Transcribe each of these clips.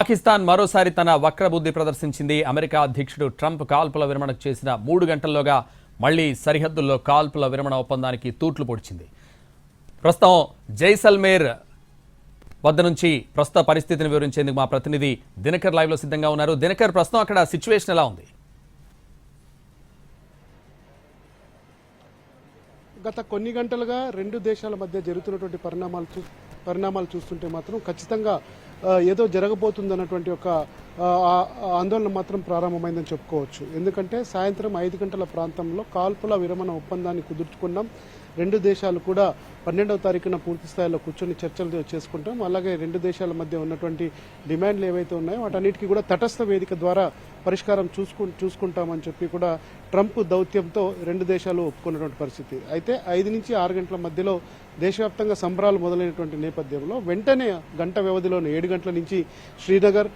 పాకిస్తాన్ మరోసారి తన వక్రబుద్ధి ప్రదర్శించింది. అమెరికా అధ్యక్షుడు ట్రంప్ కాల్పుల విరమణకు చేసిన 3 గంటల్లోగా మళ్లీ సరిహద్దుల్లో కాల్పుల విరమణ ఒప్పందానికి తూట్లు పొడిచింది. ప్రస్తుతం జైసల్మేర్ వద్ద నుంచి ప్రస్తుత పరిస్థితిని వివరించేందుకు మా ప్రతినిధి దినకర్ లైవ్ లో సిద్ధంగా ఉన్నారు. దినకర్, ప్రస్తుతం అక్కడ సిచ్యువేషన్ ఎలా ఉంది? గత కొన్ని గంటలుగా రెండు దేశాల మధ్య జరుగుతున్నటువంటి పరిణామాలు చూస్తుంటే మాత్రం ఖచ్చితంగా ఏదో జరగబోతుందన్నటువంటి ఒక ఆందోళన మాత్రం ప్రారంభమైందని చెప్పుకోవచ్చు. ఎందుకంటే సాయంత్రం 5 గంటల ప్రాంతంలో కాల్పుల విరమణ ఒప్పందాన్ని కుదుర్చుకున్నాం. రెండు దేశాలు కూడా 12వ తారీఖున పూర్తి స్థాయిలో కూర్చొని చర్చలు చేసుకుంటాం. అలాగే రెండు దేశాల మధ్య ఉన్నటువంటి డిమాండ్లు ఏవైతే ఉన్నాయో వాటన్నిటికీ కూడా తటస్థ వేదిక ద్వారా పరిష్కారం చూసుకుంటామని చెప్పి కూడా ట్రంప్ దౌత్యంతో రెండు దేశాలు ఒప్పుకున్నటువంటి పరిస్థితి. అయితే 5 నుంచి 6 గంటల మధ్యలో దేశవ్యాప్తంగా సంబరాలు మొదలైనటువంటి నేపథ్యంలో వెంటనే గంట వ్యవధిలోనే 7 గంటల నుంచి శ్రీనగర్,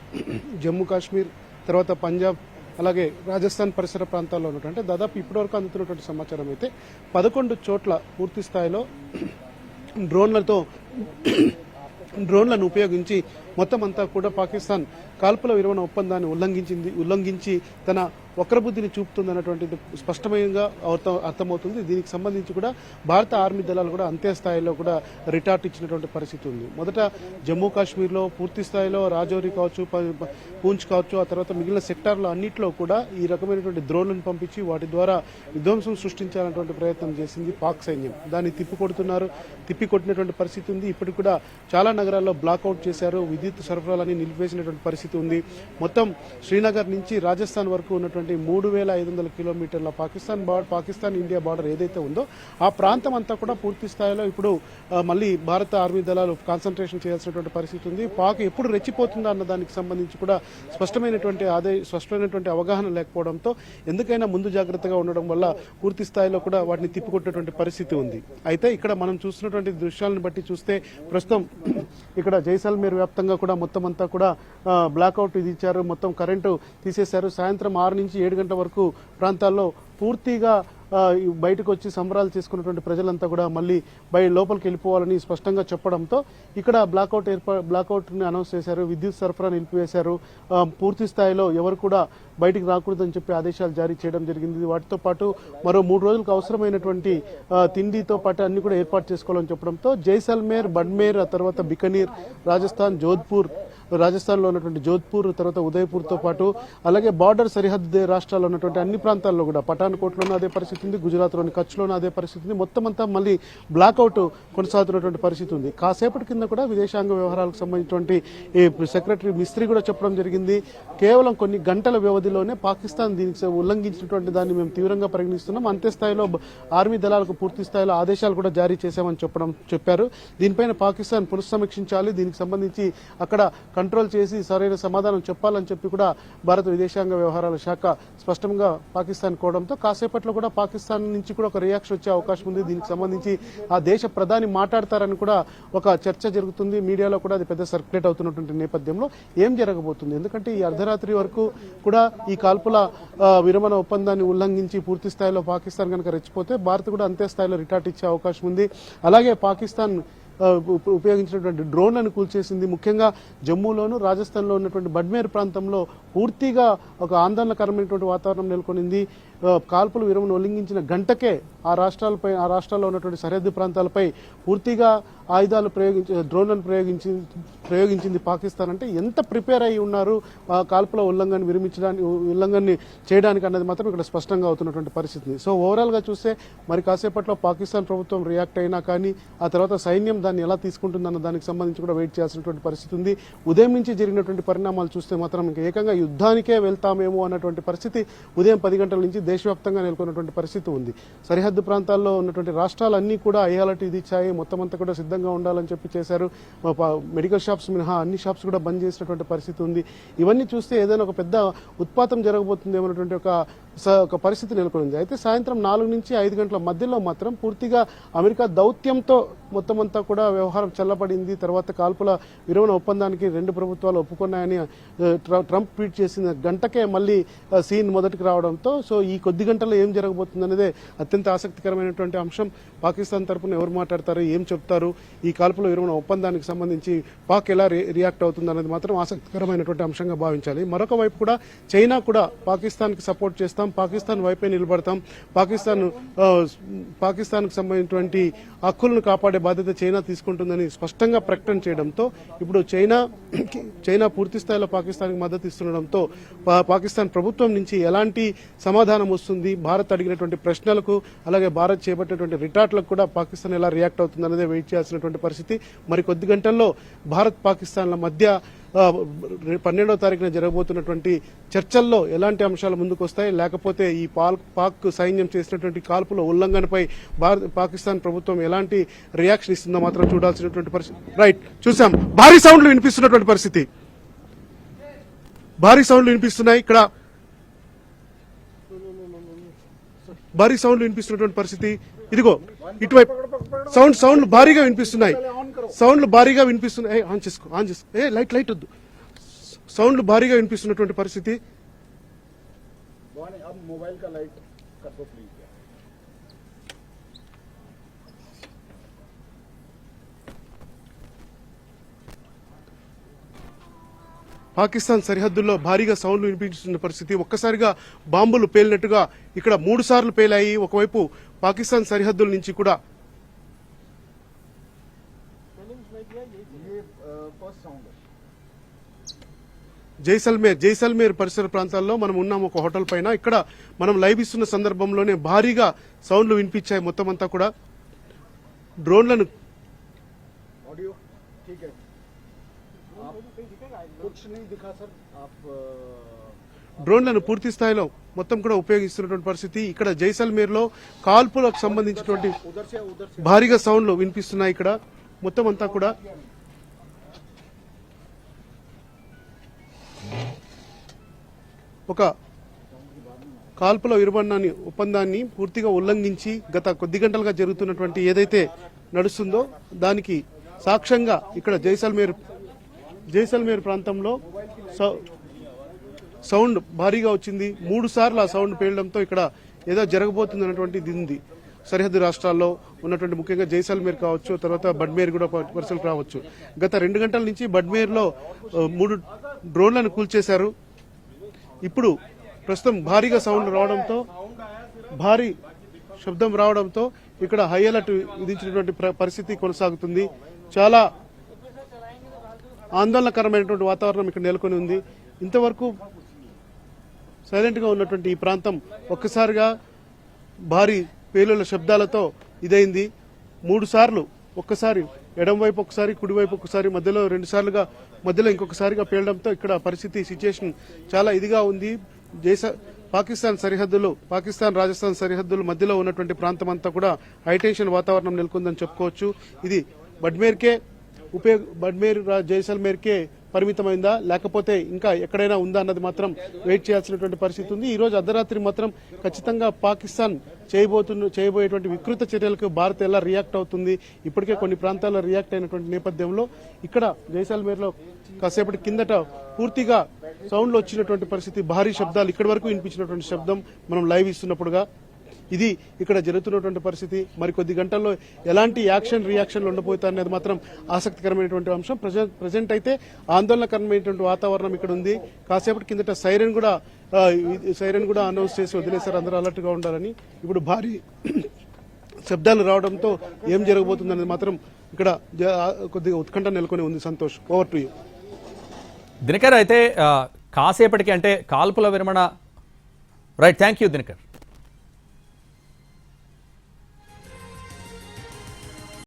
జమ్మూ కాశ్మీర్, తర్వాత పంజాబ్, అలాగే రాజస్థాన్ పరిసర ప్రాంతాల్లో ఉన్నటువంటి దాదాపు ఇప్పటివరకు అందుతున్నటువంటి సమాచారం అయితే 11 చోట్ల పూర్తి స్థాయిలో డ్రోన్లను ఉపయోగించి మొత్తం అంతా కూడా పాకిస్తాన్ కాల్పుల విరమణ ఒప్పందాన్ని ఉల్లంఘించి తన వక్రబుద్ధిని చూపుతుందన్నటువంటిది స్పష్టంగా అర్థమవుతుంది. దీనికి సంబంధించి కూడా భారత ఆర్మీ దళాలు కూడా అంతే స్థాయిలో కూడా రిటార్ట్ ఇచ్చినటువంటి పరిస్థితి ఉంది. మొదట జమ్మూ కాశ్మీర్లో పూర్తి స్థాయిలో రాజౌరి కావచ్చు, పూంచ్ కావచ్చు, ఆ తర్వాత మిగిలిన సెక్టార్లు అన్నింటిలో కూడా ఈ రకమైనటువంటి డ్రోన్లను పంపించి వాటి ద్వారా విధ్వంసం సృష్టించాలన్నటువంటి ప్రయత్నం చేసింది పాక్ సైన్యం. దాన్ని తిప్పికొట్టినటువంటి పరిస్థితి ఉంది. ఇప్పటికి కూడా చాలా నగరాల్లో బ్లాక్అవుట్ చేశారు, విద్యుత్ సరఫరాలని నిలిపివేసినటువంటి పరిస్థితి ఉంది. మొత్తం శ్రీనగర్ నుంచి రాజస్థాన్ వరకు ఉన్నటువంటి 3500 కిలోమీటర్ల పాకిస్తాన్ ఇండియా బార్డర్ ఏదైతే ఉందో ఆ ప్రాంతం అంతా కూడా పూర్తి స్థాయిలో ఇప్పుడు మళ్ళీ భారత ఆర్మీ దళాలు కాన్సన్ట్రేషన్ చేయాల్సినటువంటి పరిస్థితి ఉంది. పాక్ ఎప్పుడు రెచ్చిపోతుందా అన్న దానికి సంబంధించి కూడా స్పష్టమైనటువంటి అవగాహన లేకపోవడంతో ఎందుకైనా ముందు జాగ్రత్తగా ఉండడం వల్ల పూర్తి స్థాయిలో కూడా వాటిని తిప్పికొట్టేటువంటి పరిస్థితి ఉంది. అయితే ఇక్కడ మనం చూస్తున్నటువంటి దృశ్యాలను బట్టి చూస్తే ప్రస్తుతం ఇక్కడ జైసల్మేర్ వ్యాప్తంగా కూడా మొత్తం అంతా కూడా బ్లాక్అవుట్ ఇది ఇచ్చారు, మొత్తం కరెంటు తీసేశారు. సాయంత్రం 6 నుంచి 7 గంటల వరకు ప్రాంతాల్లో పూర్తిగా బయటకు వచ్చి సంబరాలు చేసుకున్నటువంటి ప్రజలంతా కూడా మళ్ళీ లోపలికి వెళ్ళిపోవాలని స్పష్టంగా చెప్పడంతో ఇక్కడ బ్లాక్అవుట్ ని అనౌన్స్ చేశారు, విద్యుత్ సరఫరా నిలిపివేశారు, పూర్తి స్థాయిలో ఎవరు కూడా బయటికి రాకూడదని చెప్పి ఆదేశాలు జారీ చేయడం జరిగింది. వాటితో పాటు మరో 3 రోజులకు అవసరమైనటువంటి తిండితో పాటు అన్ని కూడా ఏర్పాటు చేసుకోవాలని చెప్పడంతో జైసల్మేర్, బడ్మేర్, ఆ తర్వాత బికనీర్, రాజస్థాన్లో ఉన్నటువంటి జోధ్పూర్, తర్వాత ఉదయపూర్తో పాటు అలాగే బార్డర్ సరిహద్దు రాష్ట్రాల్లో ఉన్నటువంటి అన్ని ప్రాంతాల్లో కూడా పఠాన్కోట్లోనూ అదే పరిస్థితి ఉంది, గుజరాత్లోని కచ్లోనూ అదే పరిస్థితి ఉంది. మొత్తం అంతా మళ్ళీ బ్లాక్అవుట్ కొనసాగుతున్నటువంటి పరిస్థితి ఉంది. కాసేపటి కింద కూడా విదేశాంగ వ్యవహారాలకు సంబంధించినటువంటి సెక్రటరీ మిస్త్రీ కూడా చెప్పడం జరిగింది, కేవలం కొన్ని గంటల వ్యవధిలోనే పాకిస్తాన్ దీనికి ఉల్లంఘించినటువంటి దాన్ని మేము తీవ్రంగా పరిగణిస్తున్నాం, అంతే స్థాయిలో ఆర్మీ దళాలకు పూర్తి స్థాయిలో ఆదేశాలు కూడా జారీ చేశామని చెప్పారు. దీనిపైన పాకిస్తాన్ పునఃసమీక్షించాలి, దీనికి సంబంధించి అక్కడ కంట్రోల్ చేసి సరైన సమాధానం చెప్పాలని చెప్పి కూడా భారత విదేశాంగ వ్యవహారాల శాఖ స్పష్టంగా పాకిస్తాన్ కోవడంతో కాసేపట్లో కూడా పాకిస్తాన్ నుంచి కూడా ఒక రియాక్షన్ వచ్చే అవకాశం ఉంది. దీనికి సంబంధించి ఆ దేశ ప్రధాని మాట్లాడతారని కూడా ఒక చర్చ జరుగుతుంది. మీడియాలో కూడా అది పెద్ద సర్క్యులేట్ అవుతున్నటువంటి నేపథ్యంలో ఏం జరగబోతుంది, ఎందుకంటే ఈ అర్ధరాత్రి వరకు కూడా ఈ కాల్పుల విరమణ ఒప్పందాన్ని ఉల్లంఘించి పూర్తి స్థాయిలో పాకిస్తాన్ కనుక రెచ్చిపోతే భారత్ కూడా అంతే స్థాయిలో రిటార్ట్ ఇచ్చే అవకాశం ఉంది. అలాగే పాకిస్తాన్ ఉపయోగించినటువంటి డ్రోన్లను కూల్చేసింది. ముఖ్యంగా జమ్మూలోను, రాజస్థాన్లో ఉన్నటువంటి బడ్మేర్ ప్రాంతంలో పూర్తిగా ఒక ఆందోళనకరమైనటువంటి వాతావరణం నెలకొనింది. కాల్పులు విరమణ ఉల్లంఘించిన గంటకే ఆ రాష్ట్రాల్లో ఉన్నటువంటి సరిహద్దు ప్రాంతాలపై పూర్తిగా ఆయుధాలు డ్రోన్లను ప్రయోగించింది పాకిస్తాన్. అంటే ఎంత ప్రిపేర్ అయి ఉన్నారు కాల్పుల ఉల్లంఘన చేయడానికి అన్నది మాత్రం ఇక్కడ స్పష్టంగా అవుతున్నటువంటి పరిస్థితి. సో ఓవరాల్ గా చూస్తే మరి కాసేపట్లో పాకిస్తాన్ ప్రభుత్వం రియాక్ట్ అయినా కానీ ఆ తర్వాత సైన్యం దాన్ని ఎలా తీసుకుంటుందన్న దానికి సంబంధించి కూడా వెయిట్ చేయాల్సినటువంటి పరిస్థితి ఉంది. ఉదయం నుంచి జరిగినటువంటి పరిణామాలు చూస్తే మాత్రం ఇంకా ఏకంగా యుద్ధానికే వెళ్తామేమో అన్నటువంటి పరిస్థితి ఉదయం 10 గంటల నుంచి దేశవ్యాప్తంగా నెలకొన్నటువంటి పరిస్థితి ఉంది. సరిహద్దు ప్రాంతాల్లో ఉన్నటువంటి రాష్ట్రాలన్నీ కూడా అయ్యాలటి ఇది ఇచ్చాయి, మొత్తం అంతా కూడా సిద్ధంగా ఉండాలని చెప్పి చేశారు. మెడికల్ షాప్స్ మినహా అన్ని షాప్స్ కూడా బంద్ చేసినటువంటి పరిస్థితి ఉంది. ఇవన్నీ చూస్తే ఏదైనా ఒక పెద్ద ఉత్పాతం జరగబోతుంది ఏమన్నటువంటి ఒక పరిస్థితి నెలకొంది. అయితే సాయంత్రం 4 నుంచి 5 గంటల మధ్యలో మాత్రం పూర్తిగా అమెరికా దౌత్యంతో మొత్తం అంతా కూడా వ్యవహారం చల్లబడింది. తర్వాత కాల్పుల విరమణ ఒప్పందానికి రెండు ప్రభుత్వాలు ఒప్పుకున్నాయని ట్రంప్ ట్వీట్ చేసిన గంటకే మళ్ళీ సీన్ మొదటికి రావడంతో సో ఈ కొద్ది గంటల్లో ఏం జరగబోతుంది అనేది అత్యంత ఆసక్తికరమైనటువంటి అంశం. పాకిస్తాన్ తరపున ఎవరు మాట్లాడతారు, ఏం చెప్తారు, ఈ కాల్పుల విరమణ ఒప్పందానికి సంబంధించి పాక్ ఎలా రియాక్ట్ అవుతుంది అనేది మాత్రం ఆసక్తికరమైనటువంటి అంశంగా భావించాలి. మరొక వైపు కూడా చైనా కూడా పాకిస్తాన్కి సపోర్ట్ చేస్తాం, పాకిస్తాన్ వైపే నిలబడతాం, పాకిస్తాన్కు సంబంధించినటువంటి హక్కులను కాపాడే బాధ్యత చైనా తీసుకుంటుందని స్పష్టంగా ప్రకటన చేయడంతో ఇప్పుడు చైనా పూర్తి స్థాయిలో పాకిస్తాన్కి మద్దతు ఇస్తుండడంతో పాకిస్తాన్ ప్రభుత్వం నుంచి ఎలాంటి సమాధానం వస్తుంది, భారత్ అడిగినటువంటి ప్రశ్నలకు అలాగే భారత్ చేపట్టినటువంటి రిటార్ట్లకు కూడా పాకిస్తాన్ ఎలా రియాక్ట్ అవుతుంది అనేది వెయిట్ చేయాల్సినటువంటి పరిస్థితి. మరి కొద్ది గంటల్లో భారత్ పాకిస్తాన్ల మధ్య 12వ తారీఖున జరగబోతున్నటువంటి చర్చల్లో ఎలాంటి అంశాలు ముందుకు వస్తాయి, లేకపోతే ఈ పాక్ సైన్యం చేసినటువంటి కాల్పుల ఉల్లంఘనపై పాకిస్తాన్ ప్రభుత్వం ఎలాంటి రియాక్షన్ ఇస్తుందో మాత్రం చూడాల్సినటువంటి పరిస్థితి. రైట్, చూసాం భారీ సౌండ్లు వినిపిస్తున్నటువంటి పరిస్థితి, భారీ సౌండ్లు వినిపిస్తున్నాయి ఇక్కడ, భారీ సౌండ్లు వినిపిస్తున్నటువంటి పరిస్థితి. ఇదిగో ఇటువైపు సౌండ్లు భారీగా వినిపిస్తున్నాయి, సౌండ్లు భారీగా వినిపిస్తున్నాయి. ఆన్ చేసుకో, లైట్ వద్దు, సౌండ్లు భారీగా వినిపిస్తున్నటువంటి పరిస్థితి. పాకిస్తాన్ సరిహద్దుల్లో భారీగా సౌండ్లు వినిపిస్తున్న పరిస్థితి. ఒక్కసారిగా బాంబులు పేలినట్టుగా ఇక్కడ 3 సార్లు పేలాయి. ఒకవైపు పాకిస్తాన్ సరిహద్దుల నుంచి కూడా జైసల్మేర్ పరిసర ప్రాంతాల్లో మనం ఉన్నాం ఒక హోటల్ పైన. ఇక్కడ మనం లైవ్ ఇస్తున్న సందర్భంలోనే భారీగా సౌండ్లు వినిపించాయి. మొత్తం అంతా కూడా డ్రోన్లను పూర్తి స్థాయిలో మొత్తం కూడా ఉపయోగిస్తున్నటువంటి పరిస్థితి. ఇక్కడ జైసల్మేర్ లో కాల్పులకు సంబంధించినటువంటి భారీగా సౌండ్లు వినిపిస్తున్నాయి. ఇక్కడ మొత్తం అంతా కూడా ఒక కాల్పుల విరమణ ఒప్పందాన్ని పూర్తిగా ఉల్లంఘించి గత కొద్ది గంటలుగా జరుగుతున్నటువంటి ఏదైతే నడుస్తుందో దానికి సాక్ష్యంగా ఇక్కడ జైసల్మేర్ ప్రాంతంలో సౌండ్ భారీగా వచ్చింది. 3 సార్లు ఆ సౌండ్ పేలడంతో ఇక్కడ ఏదో జరగబోతుంది అన్నటువంటిది ఉంది. సరిహద్దు రాష్ట్రాల్లో ఉన్నటువంటి ముఖ్యంగా జైసల్మేర్ కావచ్చు, తర్వాత బడ్మేర్ కూడా పరిస్థితులు రావచ్చు. గత 2 గంటల నుంచి బడ్మేర్లో 3 డ్రోన్లను కూల్చేశారు. ఇప్పుడు ప్రస్తుతం భారీగా సౌండ్ రావడంతో, భారీ శబ్దం రావడంతో ఇక్కడ హై అలర్ట్ విధించినటువంటి పరిస్థితి కొనసాగుతుంది. చాలా ఆందోళనకరమైనటువంటి వాతావరణం ఇక్కడ నెలకొని ఉంది. ఇంతవరకు సైలెంట్ గా ఉన్నటువంటి ఈ ప్రాంతం ఒక్కసారిగా భారీ పేలుల శబ్దాలతో ఇదైంది. 3 సార్లు, ఒక్కసారి ఎడం వైపు ఒకసారి, కుడివైపు ఒకసారి, మధ్యలో 2 సార్లుగా, మధ్యలో ఇంకొకసారిగా పేలడంతో ఇక్కడ పరిస్థితి సిచ్యుయేషన్ చాలా ఇదిగా ఉంది. పాకిస్తాన్ సరిహద్దులు, పాకిస్తాన్ రాజస్థాన్ సరిహద్దుల మధ్యలో ఉన్నటువంటి ప్రాంతం అంతా కూడా హైటెన్షన్ వాతావరణం నెలకొందని చెప్పుకోవచ్చు. ఇది బడ్మేర్ జైసల్మేర్కే పరిమితమైందా లేకపోతే ఇంకా ఎక్కడైనా ఉందా అన్నది మాత్రం వెయిట్ చేయాల్సినటువంటి పరిస్థితి ఉంది. ఈ రోజు అర్ధరాత్రి మాత్రం ఖచ్చితంగా పాకిస్తాన్ చేయబోయేటువంటి వికృత చర్యలకు భారత్ ఎలా రియాక్ట్ అవుతుంది, ఇప్పటికే కొన్ని ప్రాంతాల్లో రియాక్ట్ అయినటువంటి నేపథ్యంలో ఇక్కడ జైసల్మేర్లో కాసేపటి కిందట పూర్తిగా సౌండ్లు వచ్చినటువంటి పరిస్థితి, భారీ శబ్దాలు ఇక్కడి వరకు వినిపించినటువంటి శబ్దం మనం లైవ్ ఇస్తున్నప్పుడుగా ఇది ఇక్కడ జరుగుతున్నటువంటి పరిస్థితి. మరికొద్ది గంటల్లో ఎలాంటి రియాక్షన్లు ఉండబోతాయనేది మాత్రం ఆసక్తికరమైనటువంటి అంశం. ప్రజెంట్ అయితే ఆందోళనకరమైనటువంటి వాతావరణం ఇక్కడ ఉంది. కాసేపటి కిందట సైరన్ కూడా అనౌన్స్ చేసి వదిలేశారు, అందరూ అలర్ట్ గా ఉండాలని. ఇప్పుడు భారీ శబ్దాలు రావడంతో ఏం జరగబోతుందనేది మాత్రం ఇక్కడ కొద్దిగా ఉత్కంఠ నెలకొని ఉంది. Santosh, over to you. Dinakar, అయితే కాసేపటికి అంటే కాల్పుల విరమణ, రైట్, థ్యాంక్ యూ దినకర్.